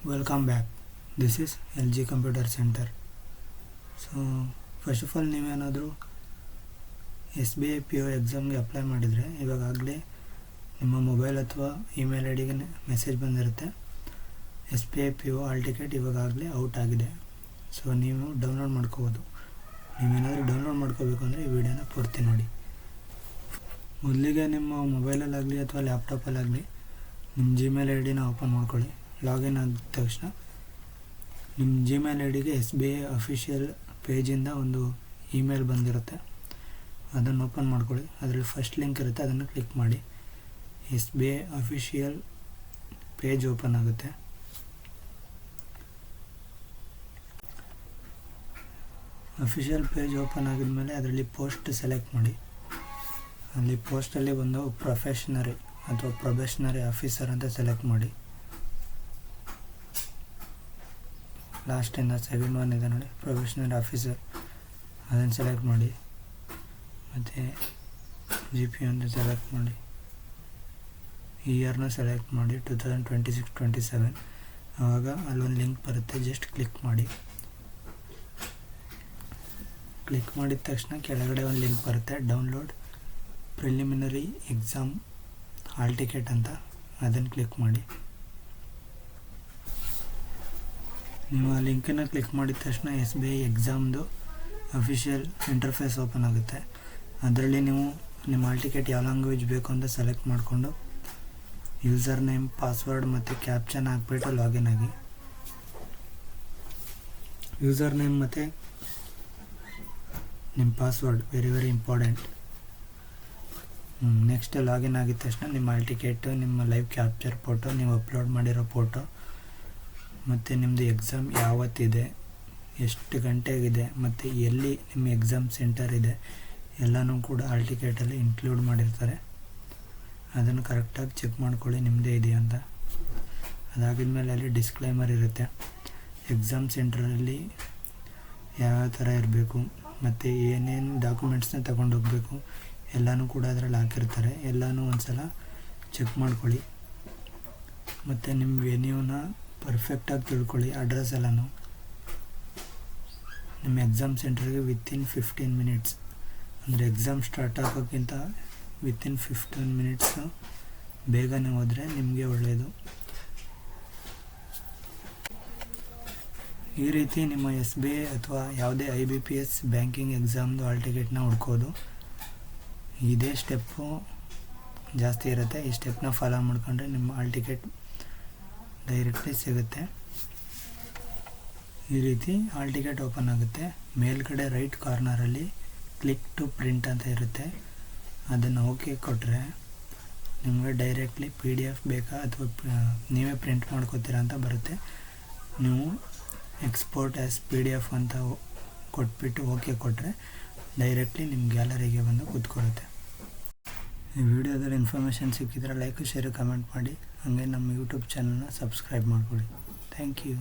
Welcome back. This is LG Computer Center. So first of all ನೀವೇನಾದರೂ SBI PO ಎಕ್ಸಾಮ್ಗೆ apply ಮಾಡಿದರೆ ಇವಾಗಲೇ ನಿಮ್ಮ ಮೊಬೈಲ್ ಅಥವಾ ಇಮೇಲ್ ಐ ಡಿಗೆ ಮೆಸೇಜ್ ಬಂದಿರುತ್ತೆ. SBI PO ಹಾಲ್ ಟಿಕೆಟ್ ಇವಾಗಲೇ ಔಟ್ ಆಗಿದೆ. ಸೊ ನೀವು ಡೌನ್ಲೋಡ್ ಮಾಡ್ಕೋಬೋದು. ನೀವೇನಾದರೂ ಡೌನ್ಲೋಡ್ ಮಾಡ್ಕೋಬೇಕು ಅಂದರೆ ಈ ವಿಡಿಯೋನ ಪೂರ್ತಿ ನೋಡಿ. ಮೊದಲಿಗೆ ನಿಮ್ಮ ಮೊಬೈಲಲ್ಲಾಗಲಿ ಅಥವಾ ಲ್ಯಾಪ್ಟಾಪಲ್ಲಾಗಲಿ ನಿಮ್ಮ ಜಿಮೇಲ್ ಐ ಡಿನ ಓಪನ್ ಮಾಡ್ಕೊಳ್ಳಿ. ಲಾಗಿನ್ ಆಗಿದ ತಕ್ಷಣ ನಿಮ್ಮ ಜಿಮೇಲ್ ಐ ಡಿಗೆ SBI ಅಫಿಷಿಯಲ್ ಪೇಜಿಂದ ಒಂದು ಇಮೇಲ್ ಬಂದಿರುತ್ತೆ. ಅದನ್ನು ಓಪನ್ ಮಾಡ್ಕೊಳ್ಳಿ. ಅದರಲ್ಲಿ ಫಸ್ಟ್ ಲಿಂಕ್ ಇರುತ್ತೆ, ಅದನ್ನು ಕ್ಲಿಕ್ ಮಾಡಿ. SBI ಅಫಿಷಿಯಲ್ ಪೇಜ್ ಓಪನ್ ಆಗುತ್ತೆ. ಅಫಿಷಿಯಲ್ ಪೇಜ್ ಓಪನ್ ಆಗಿದ್ಮೇಲೆ ಅದರಲ್ಲಿ ಪೋಸ್ಟ್ ಸೆಲೆಕ್ಟ್ ಮಾಡಿ. ಅಲ್ಲಿ ಪೋಸ್ಟಲ್ಲಿ ಬಂದು ಪ್ರೊಫೆಷನರಿ ಅಥವಾ ಪ್ರೊಬೇಷನರಿ ಆಫೀಸರ್ ಅಂತ ಸೆಲೆಕ್ಟ್ ಮಾಡಿ. ಲಾಸ್ಟಿಂದ ಸೆಕೆಂಡ್ ಒನ್ ಇದೆ ನೋಡಿ, ಪ್ರೊಬೇಷನರಿ ಆಫೀಸರ್, ಅದನ್ನು ಸೆಲೆಕ್ಟ್ ಮಾಡಿ. ಮತ್ತು GP ಅಂತ ಸೆಲೆಕ್ಟ್ ಮಾಡಿ. ಇಯರ್ನ ಸೆಲೆಕ್ಟ್ ಮಾಡಿ 2026-27. ಆವಾಗ ಅಲ್ಲೊಂದು ಲಿಂಕ್ ಬರುತ್ತೆ, ಜಸ್ಟ್ ಕ್ಲಿಕ್ ಮಾಡಿ. ಕ್ಲಿಕ್ ಮಾಡಿದ ತಕ್ಷಣ ಕೆಳಗಡೆ ಒಂದು ಲಿಂಕ್ ಬರುತ್ತೆ, download preliminary exam hall ticket ಅಂತ. ಅದನ್ನು ಕ್ಲಿಕ್ ಮಾಡಿ. ನೀವು ಆ ಲಿಂಕನ್ನು ಕ್ಲಿಕ್ ಮಾಡಿದ ತಕ್ಷಣ SBI ಎಕ್ಸಾಮ್ದು ಅಫಿಷಿಯಲ್ ಇಂಟರ್ಫೇಸ್ ಓಪನ್ ಆಗುತ್ತೆ. ಅದರಲ್ಲಿ ನೀವು ನಿಮ್ಮ ಹಾಲ್ ಟಿಕೆಟ್ ಯಾವ ಲ್ಯಾಂಗ್ವೇಜ್ ಬೇಕು ಅಂತ ಸೆಲೆಕ್ಟ್ ಮಾಡಿಕೊಂಡು ಯೂಸರ್ ನೇಮ್, ಪಾಸ್ವರ್ಡ್ ಮತ್ತು ಕ್ಯಾಪ್ಚನ್ ಹಾಕ್ಬಿಟ್ಟು ಲಾಗಿನ್ ಆಗಿ. ಯೂಸರ್ ನೇಮ್ ಮತ್ತು ನಿಮ್ಮ password very important. Next login ಆಗಿದ ತಕ್ಷಣ ನಿಮ್ಮ ಹಾಲ್ ಟಿಕೆಟು, ನಿಮ್ಮ ಲೈವ್ ಕ್ಯಾಪ್ಚರ್ ಫೋಟೋ, ನೀವು ಅಪ್ಲೋಡ್ ಮಾಡಿರೋ ಫೋಟೋ, ಮತ್ತು ನಿಮ್ಮದು ಎಕ್ಸಾಮ್ ಯಾವತ್ತಿದೆ, ಎಷ್ಟು ಗಂಟೆಗಿದೆ, ಮತ್ತು ಎಲ್ಲಿ ನಿಮ್ಮ ಎಕ್ಸಾಮ್ ಸೆಂಟರ್ ಇದೆ ಎಲ್ಲನೂ ಕೂಡ ಹಾಲ್ ಟಿಕೆಟಲ್ಲಿ ಇನ್ಕ್ಲೂಡ್ ಮಾಡಿರ್ತಾರೆ. ಅದನ್ನು ಕರೆಕ್ಟಾಗಿ ಚೆಕ್ ಮಾಡ್ಕೊಳ್ಳಿ ನಿಮ್ಮದೇ ಇದೆಯಾ ಅಂತ. ಅದಾಗಿದ್ಮೇಲೆ ಅಲ್ಲಿ ಡಿಸ್ಕ್ಲೈಮರ್ ಇರುತ್ತೆ. ಎಕ್ಸಾಮ್ ಸೆಂಟರಲ್ಲಿ ಯಾವ ಥರ ಇರಬೇಕು ಮತ್ತು ಏನೇನು ಡಾಕ್ಯುಮೆಂಟ್ಸ್ನ ತಗೊಂಡು ಹೋಗಬೇಕು ಎಲ್ಲನೂ ಕೂಡ ಅದರಲ್ಲಿ ಹಾಕಿರ್ತಾರೆ. ಎಲ್ಲನೂ ಒಂದು ಸಲ ಚೆಕ್ ಮಾಡ್ಕೊಳ್ಳಿ. ಮತ್ತು ನಿಮ್ಮ ವೆನ್ಯೂನ ಪರ್ಫೆಕ್ಟಾಗಿ ತಿಳ್ಕೊಳ್ಳಿ. ಅಡ್ರೆಸ್ ಎಲ್ಲನೂ ನಿಮ್ಮ ಎಕ್ಸಾಮ್ ಸೆಂಟರ್ಗೆ ವಿತಿನ್ 15 ಮಿನಿಟ್ಸ್, ಅಂದರೆ ಎಕ್ಸಾಮ್ ಸ್ಟಾರ್ಟ್ ಆಗೋಕ್ಕಿಂತ ವಿತಿನ್ 15 ಮಿನಿಟ್ಸು ಬೇಗನೆ ಹೋದರೆ ನಿಮಗೆ ಒಳ್ಳೆಯದು. ಈ ರೀತಿ ನಿಮ್ಮ SBI ಅಥವಾ ಯಾವುದೇ IBPS ಬ್ಯಾಂಕಿಂಗ್ ಎಕ್ಸಾಮ್ದು ಹಾಲ್ ಟಿಕೆಟ್ನ ಹುಡ್ಕೋದು. ಇದೇ ಸ್ಟೆಪ್ಪು ಜಾಸ್ತಿ ಇರುತ್ತೆ. ಈ ಸ್ಟೆಪ್ನ ಫಾಲೋ ಮಾಡ್ಕೊಂಡ್ರೆ ನಿಮ್ಮ ಹಾಲ್ ಟಿಕೆಟ್ ಡೈರೆಕ್ಟ್ಲಿ ಸಿಗುತ್ತೆ. ಈ ರೀತಿ ಹಾಲ್ ಟಿಕೆಟ್ ಓಪನ್ ಆಗುತ್ತೆ. ಮೇಲ್ಗಡೆ ರೈಟ್ ಕಾರ್ನರಲ್ಲಿ ಕ್ಲಿಕ್ ಟು ಪ್ರಿಂಟ್ ಅಂತ ಇರುತ್ತೆ. ಅದನ್ನು ಓಕೆ ಕೊಟ್ಟರೆ ನಿಮಗೆ ಡೈರೆಕ್ಟ್ಲಿ PDF ಬೇಕಾ ಅಥವಾ ನೀವೇ ಪ್ರಿಂಟ್ ಮಾಡ್ಕೋತೀರಾ ಅಂತ ಬರುತ್ತೆ. ನೀವು ಎಕ್ಸ್ಪೋರ್ಟ್ ಆ್ಯಸ್ PDF ಅಂತ ಕೊಟ್ಬಿಟ್ಟು ಓಕೆ ಕೊಟ್ಟರೆ ಡೈರೆಕ್ಟ್ಲಿ ನಿಮ್ಮ ಗ್ಯಾಲರಿಗೆ ಬಂದು ಕೂತ್ಕೊಳ್ಳುತ್ತೆ. ಈ ವಿಡಿಯೋದಲ್ಲಿ ಇನ್ಫಾರ್ಮೇಷನ್ ಸಿಕ್ಕಿದ್ರೆ ಲೈಕ್, ಶೇರ್, ಕಮೆಂಟ್ ಮಾಡಿ. ಹಾಗೆ ನಮ್ಮ ಯೂಟ್ಯೂಬ್ ಚಾನಲ್ನ ಸಬ್ಸ್ಕ್ರೈಬ್ ಮಾಡ್ಕೊಳ್ಳಿ. Thank you.